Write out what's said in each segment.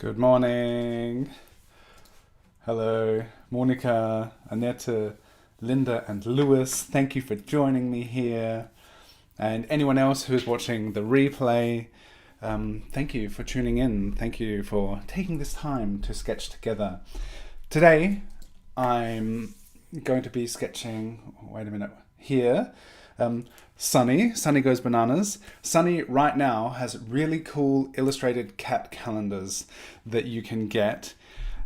Good morning. Hello, Monica, Annette, Linda, and Lewis. Thank you for joining me here. And anyone else who's watching the replay, thank you for tuning in. Thank you for taking this time to sketch together. Today, I'm going to be sketching, wait a minute, here. Sunny Goes Bananas. Sunny right now has really cool illustrated cat calendars that you can get,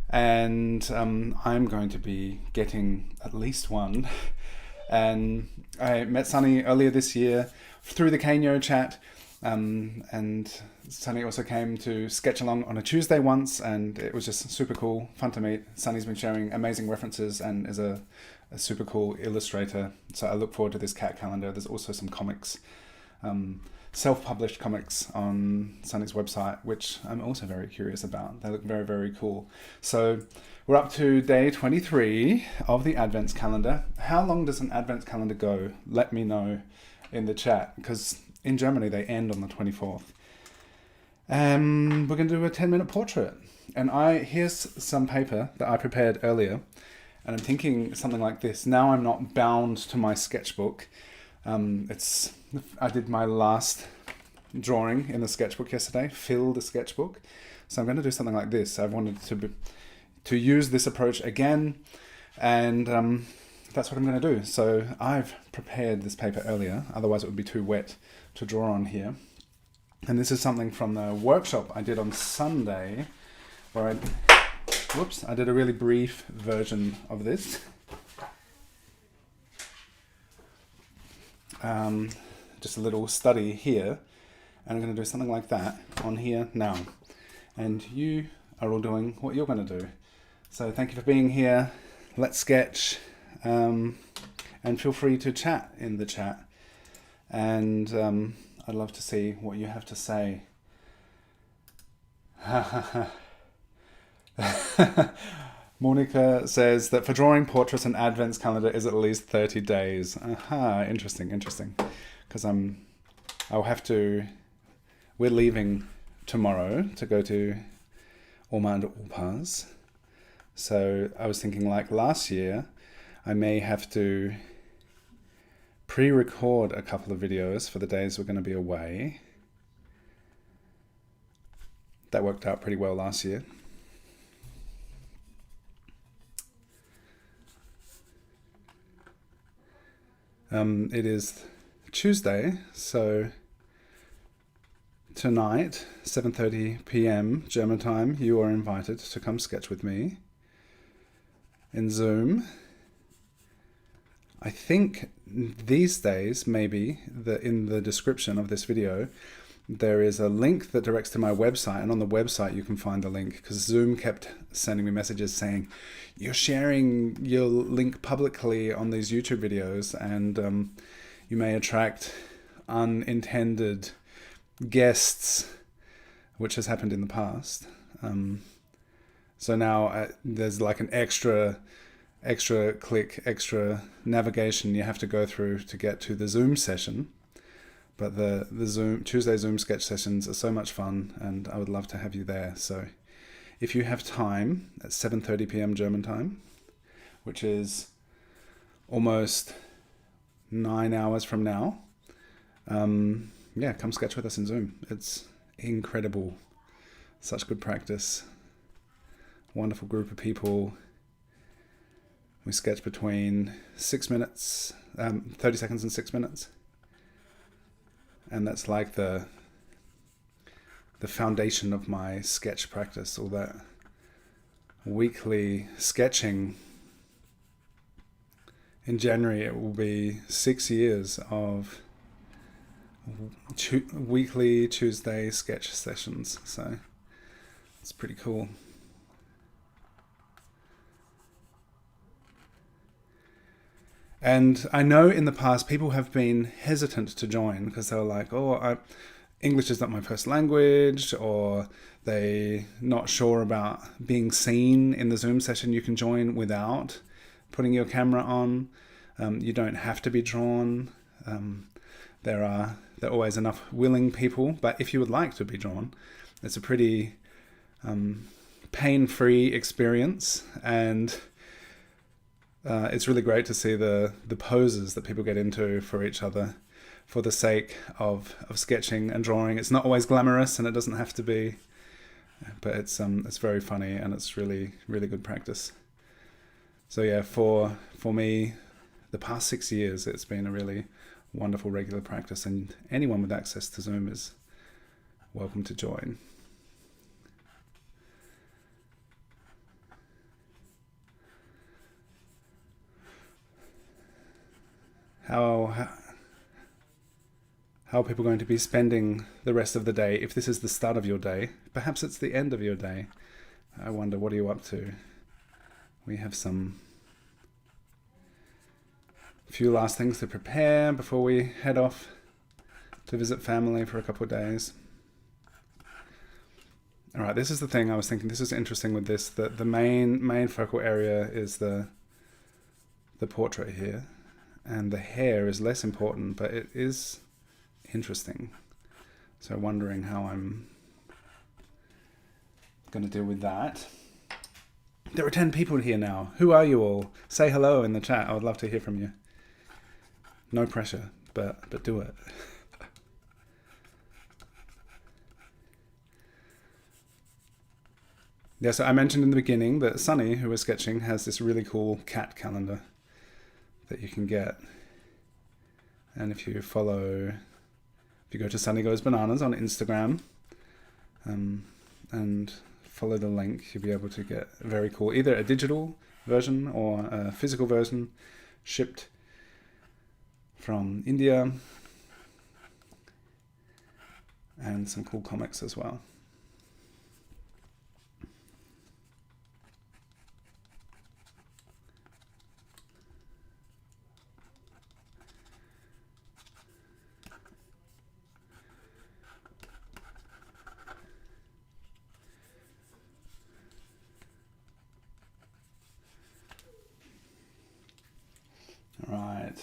and I'm going to be getting at least one. And I met Sunny earlier this year through the Kanyo chat, and Sunny also came to sketch along on a Tuesday once, and it was just super cool, fun to meet. Sunny's been sharing amazing references and is a super cool illustrator, so I look forward to this cat calendar. There's also some comics, self-published comics on Sunny's website, which I'm also very curious about. They look very, very cool. So we're up to day 23 of the Advents calendar. How long does an Advents calendar go? Let me know in the chat, because in Germany they end on the 24th. We're going to do a 10-minute portrait. And here's some paper that I prepared earlier. And I'm thinking something like this. Now I'm not bound to my sketchbook. I did my last drawing in the sketchbook yesterday, filled the sketchbook. So I'm going to do something like this. I've wanted to use this approach again, and that's what I'm going to do. So I've prepared this paper earlier, otherwise it would be too wet to draw on here. And this is something from the workshop I did on Sunday, where I did a really brief version of this. Just a little study here. And I'm going to do something like that on here now. And you are all doing what you're going to do. So thank you for being here. Let's sketch. And feel free to chat in the chat. And I'd love to see what you have to say. Monica says that for drawing portraits, an Advents calendar is at least 30 days. Aha, interesting. Because we're leaving tomorrow to go to Oma and Opa's. So I was thinking, like last year, I may have to pre-record a couple of videos for the days we're going to be away. That worked out pretty well last year. It is Tuesday, so tonight, 7:30 p.m. German time, you are invited to come sketch with me in Zoom. I think these days, maybe, in the description of this video, there is a link that directs to my website, and on the website you can find the link, because Zoom kept sending me messages saying, you're sharing your link publicly on these YouTube videos, and you may attract unintended guests, which has happened in the past. So now there's like an extra click, extra navigation you have to go through to get to the Zoom session. But the Tuesday Zoom sketch sessions are so much fun, and I would love to have you there. So if you have time at 7:30 p.m. German time, which is almost 9 hours from now, come sketch with us in Zoom. It's incredible. Such good practice. Wonderful group of people. We sketch between 6 minutes, 30 seconds and 6 minutes. And that's like the foundation of my sketch practice, all that weekly sketching. In January, it will be 6 years of weekly Tuesday sketch sessions. So it's pretty cool. And I know in the past people have been hesitant to join because they're like, English is not my first language, or they're not sure about being seen in the Zoom session. You can join without putting your camera on. You don't have to be drawn. There are always enough willing people, but if you would like to be drawn, it's a pretty pain-free experience, and it's really great to see the poses that people get into for each other for the sake of sketching and drawing. It's not always glamorous, and it doesn't have to be, but it's very funny, and it's really, really good practice. So yeah, for me, the past 6 years, it's been a really wonderful regular practice, and anyone with access to Zoom is welcome to join. How are people going to be spending the rest of the day? If this is the start of your day, perhaps it's the end of your day. I wonder, what are you up to? We have some few last things to prepare before we head off to visit family for a couple of days. All right, this is the thing I was thinking. This is interesting with this, that the main focal area is the portrait here, and the hair is less important, but it is interesting. So wondering how I'm going to deal with that. There are 10 people here now. Who are you all? Say hello in the chat. I would love to hear from you. No pressure, but do it. Yeah, so I mentioned in the beginning that Sunny, who was sketching, has this really cool cat calendar that you can get. And if you go to Sunny Goes Bananas on Instagram, and follow the link, you'll be able to get very cool, either a digital version or a physical version shipped from India, and some cool comics as well. All right.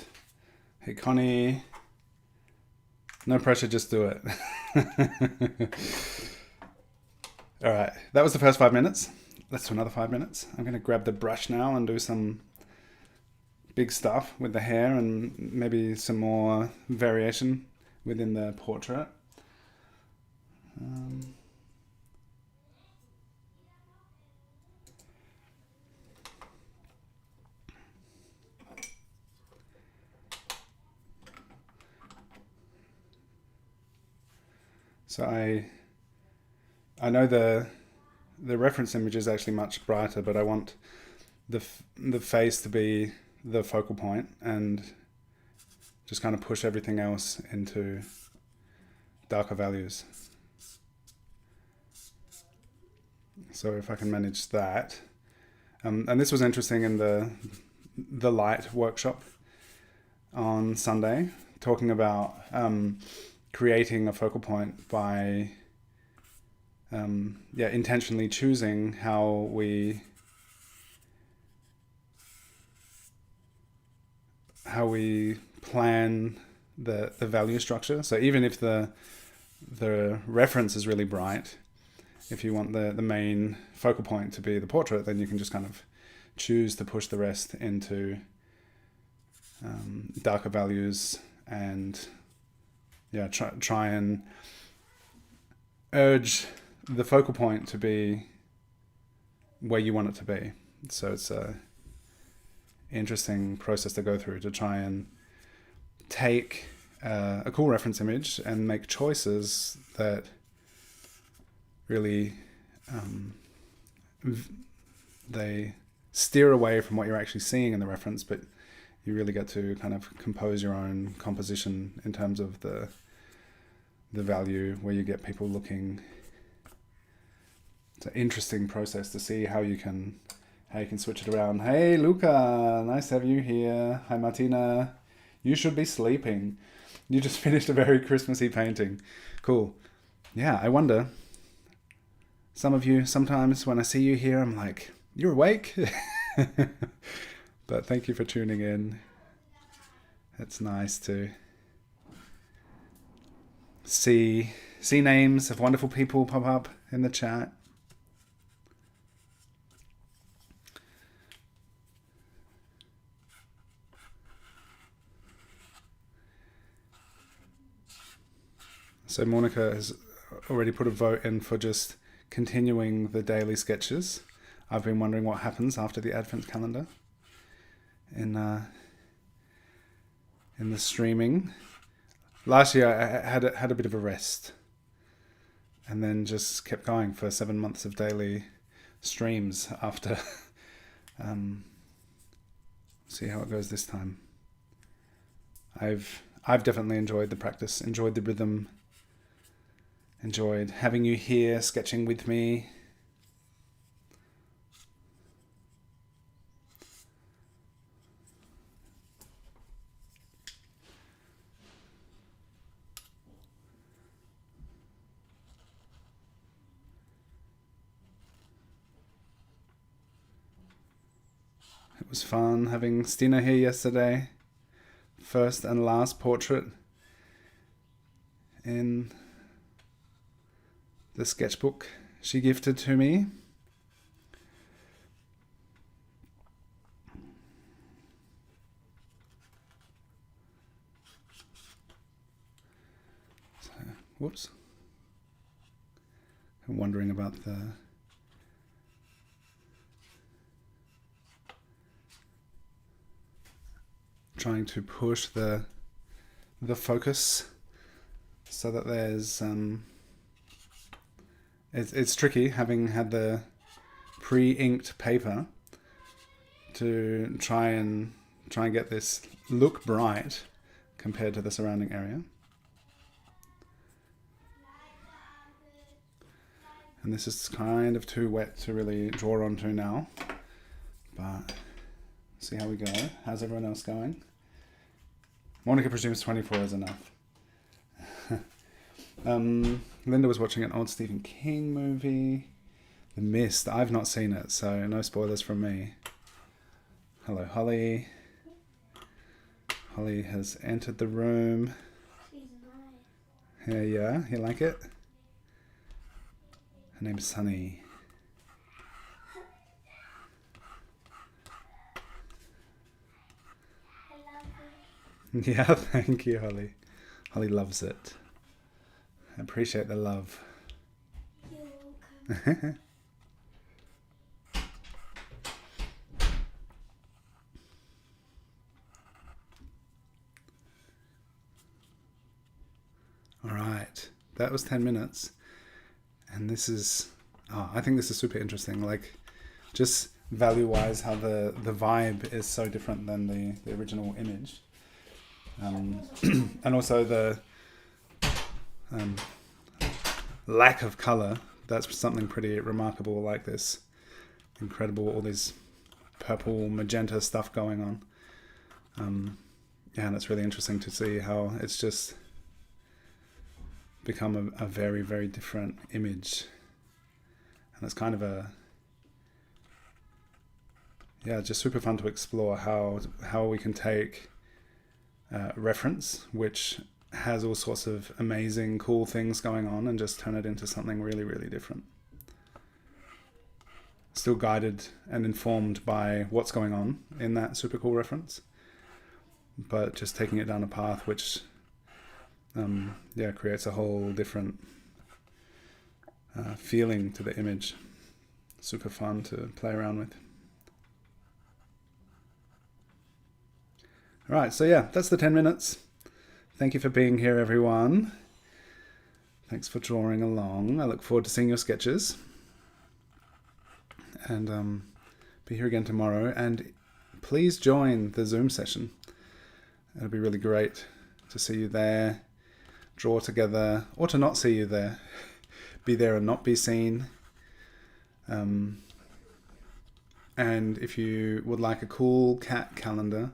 Hey, Connie. No pressure, just do it. All right. That was the first 5 minutes. Let's do another 5 minutes. I'm going to grab the brush now and do some big stuff with the hair and maybe some more variation within the portrait. So I know the reference image is actually much brighter, but I want the face to be the focal point and just kind of push everything else into darker values. So if I can manage that. And this was interesting in the light workshop on Sunday, talking about creating a focal point by intentionally choosing how we plan the value structure. So even if the reference is really bright, if you want the main focal point to be the portrait, then you can just kind of choose to push the rest into darker values and try and urge the focal point to be where you want it to be. So it's a interesting process to go through to try and take a cool reference image and make choices that really they steer away from what you're actually seeing in the reference, but you really get to kind of compose your own composition in terms of the value, where you get people looking. It's an interesting process to see how you can switch it around. Hey Luca, nice to have you here. Hi Martina. You should be sleeping. You just finished a very Christmassy painting. Cool. Yeah, I wonder. Some of you, sometimes when I see you here, I'm like, you're awake? But thank you for tuning in. It's nice to see names of wonderful people pop up in the chat. So Monica has already put a vote in for just continuing the daily sketches. I've been wondering what happens after the Advent calendar in the streaming. Last year I had a bit of a rest, and then just kept going for 7 months of daily streams after. See how it goes this time. I've definitely enjoyed the practice, enjoyed the rhythm, enjoyed having you here sketching with me. It was fun having Stina here yesterday. First and last portrait in the sketchbook she gifted to me. So, whoops. I'm wondering about trying to push the focus so that there's it's tricky having had the pre-inked paper to try and get this look bright compared to the surrounding area. And this is kind of too wet to really draw onto now, but see how we go. How's everyone else going? Monica presumes 24 is enough. Linda was watching an old Stephen King movie, The Mist. I've not seen it, so no spoilers from me. Hello, Holly. Holly has entered the room. She's nice. Yeah, you like it? Her name's Sunny. Yeah, thank you, Holly. Holly loves it. I appreciate the love. You're welcome. All right, that was 10 minutes. And this is, I think this is super interesting. Like, just value-wise, how the vibe is so different than the original image. And also the lack of color. That's something pretty remarkable, like this incredible, all these purple, magenta stuff going on. Yeah, and it's really interesting to see how it's just become a very, very different image. And it's kind of just super fun to explore how we can take reference, which has all sorts of amazing, cool things going on, and just turn it into something really, really different. Still guided and informed by what's going on in that super cool reference, but just taking it down a path which creates a whole different feeling to the image. Super fun to play around with. All right, so yeah, that's the 10 minutes. Thank you for being here, everyone. Thanks for drawing along. I look forward to seeing your sketches. And be here again tomorrow. And please join the Zoom session. It'll be really great to see you there, draw together, or to not see you there. Be there and not be seen. And if you would like a cool cat calendar,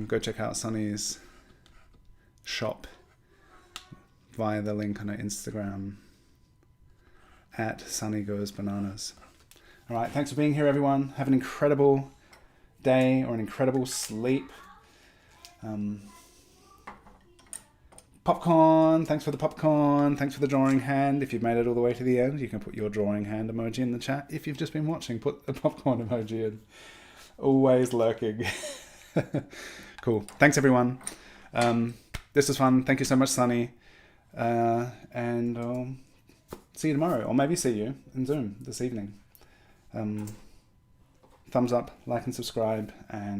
go check out Sunny's shop via the link on her Instagram at Sunny Goes Bananas. All right, thanks for being here, everyone. Have an incredible day or an incredible sleep. Popcorn, thanks for the popcorn. Thanks for the drawing hand. If you've made it all the way to the end, you can put your drawing hand emoji in the chat. If you've just been watching, put the popcorn emoji in. Always lurking. Cool. Thanks, everyone. This was fun. Thank you so much, Sunny. And I'll see you tomorrow, or maybe see you in Zoom this evening. Thumbs up, like and subscribe, and